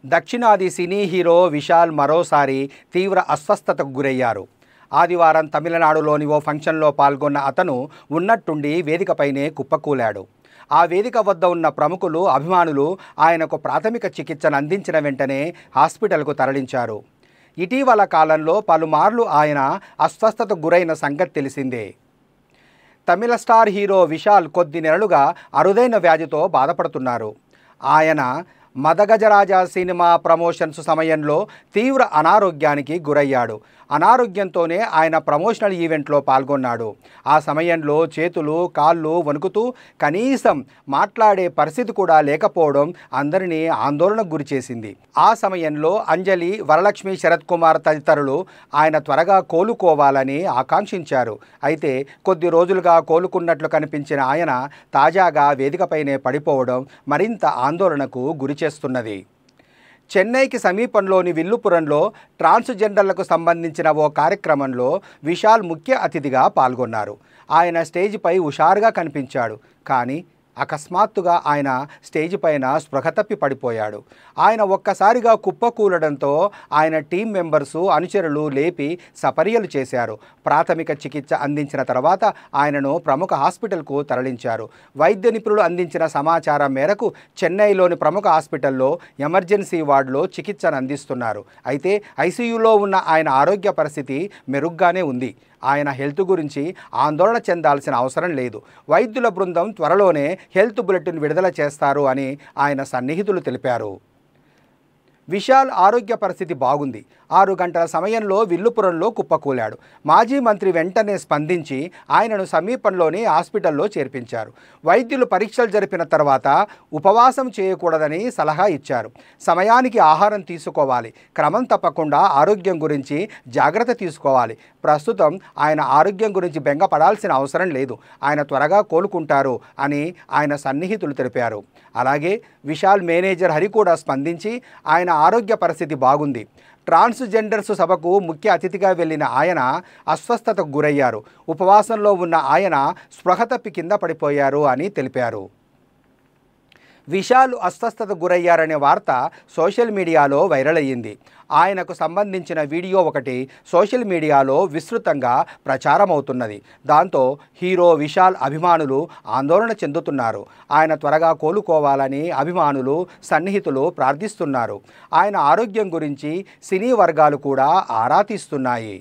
దక్షిణాది cine hero Vishal మరోసారి తీవ్ర అస్వస్థతకు గురయ్యారు. ఆదివారం తమిళనాడులోని ఓ ఫంక్షన్లో పాల్గొన్న అతను ఉన్నట్టుండి వేదికపైనే కుప్పకూలాడు. ఆ వేదిక వద్ద ఉన్న ప్రముఖులు, అభిమానులు ఆయనకు ప్రాథమిక చికిత్సను అందించిన వెంటనే హాస్పిటల్కు తరలించారు. ఇటీవల కాలంలో పలుమార్లు ఆయన అస్వస్థతకు గురైన సంగతి తెలిసిందే. తమిళ స్టార్ హీరో విశాల్ కొద్ది నెలలుగా అరుదైన వ్యాధితో బాధపడుతున్నారు. ఆయన మదగజరాజా సినిమా ప్రమోషన్స్ సమయంలో తీవ్ర అనారోగ్యానికి గురయ్యాడు. అనారోగ్యంతోనే ఆయన ప్రమోషనల్ ఈవెంట్లో పాల్గొన్నాడు. ఆ సమయంలో చేతులు, కాళ్ళు వణుకుతూ కనీసం మాట్లాడే పరిస్థితి కూడా లేకపోవడం అందరినీ ఆందోళనకు గురిచేసింది. ఆ సమయంలో అంజలి, వరలక్ష్మి, శరత్ కుమార్ తదితరులు ఆయన త్వరగా కోలుకోవాలని ఆకాంక్షించారు. అయితే కొద్ది రోజులుగా కోలుకున్నట్లు కనిపించిన ఆయన తాజాగా వేదికపైనే పడిపోవడం మరింత ఆందోళనకు గురిచేస్తున్నది. చెన్నైకి సమీపంలోని విల్లుపురంలో ట్రాన్స్జెండర్లకు సంబంధించిన ఓ కార్యక్రమంలో విశాల్ ముఖ్య అతిథిగా పాల్గొన్నారు. ఆయన స్టేజిపై హుషారుగా కనిపించాడు. కానీ అకస్మాత్తుగా ఆయన స్టేజ్ పైన స్పృహ తప్పి పడిపోయాడు. ఆయన ఒక్కసారిగా కుప్పకూలడంతో ఆయన టీం మెంబర్సు, అనుచరులు లేపి సపర్యలు చేశారు. ప్రాథమిక చికిత్స అందించిన తర్వాత ఆయనను ప్రముఖ హాస్పిటల్కు తరలించారు. వైద్య నిపుణులు అందించిన సమాచారం మేరకు చెన్నైలోని ప్రముఖ హాస్పిటల్లో ఎమర్జెన్సీ వార్డులో చికిత్సను అందిస్తున్నారు. అయితే ఐసీయూలో ఉన్న ఆయన ఆరోగ్య పరిస్థితి మెరుగ్గానే ఉంది. ఆయన హెల్త్ గురించి ఆందోళన చెందాల్సిన అవసరం లేదు. వైద్యుల బృందం త్వరలోనే హెల్త్ బులెటిన్ విడుదల చేస్తారు అని ఆయన సన్నిహితులు తెలిపారు. విశాల్ ఆరోగ్య పరిస్థితి బాగుంది. 6 గంటల సమయంలో విల్లుపురంలో కుప్పకూలాడు. మాజీ మంత్రి వెంటనే స్పందించి ఆయనను సమీపంలోని హాస్పిటల్లో చేర్పించారు. వైద్యులు పరీక్షలు జరిపిన తర్వాత ఉపవాసం చేయకూడదని సలహా ఇచ్చారు. సమయానికి ఆహారం తీసుకోవాలి, క్రమం తప్పకుండా ఆరోగ్యం గురించి జాగ్రత్త తీసుకోవాలి. ప్రస్తుతం ఆయన ఆరోగ్యం గురించి బెంగపడాల్సిన అవసరం లేదు. ఆయన త్వరగా కోలుకుంటారు అని ఆయన సన్నిహితులు తెలిపారు. అలాగే విశాల్ మేనేజర్ హరి కూడా స్పందించి ఆయన ఆరోగ్య పరిస్థితి బాగుంది. ట్రాన్స్జెండర్స్ సభకు ముఖ్య అతిథిగా వెళ్లిన ఆయన అస్వస్థతకు గురయ్యారు. ఉపవాసంలో ఉన్న ఆయన స్పృహ తప్పి కింద పడిపోయారు అని తెలిపారు. విశాల్ అస్వస్థతకు గురయ్యారనే వార్త సోషల్ మీడియాలో వైరల్ అయ్యింది. ఆయనకు సంబంధించిన వీడియో ఒకటి సోషల్ మీడియాలో విస్తృతంగా ప్రచారం అవుతున్నది. దాంతో హీరో విశాల్ అభిమానులు ఆందోళన చెందుతున్నారు. ఆయన త్వరగా కోలుకోవాలని అభిమానులు, సన్నిహితులు ప్రార్థిస్తున్నారు. ఆయన ఆరోగ్యం గురించి సినీ వర్గాలు కూడా ఆరా తీస్తున్నాయి.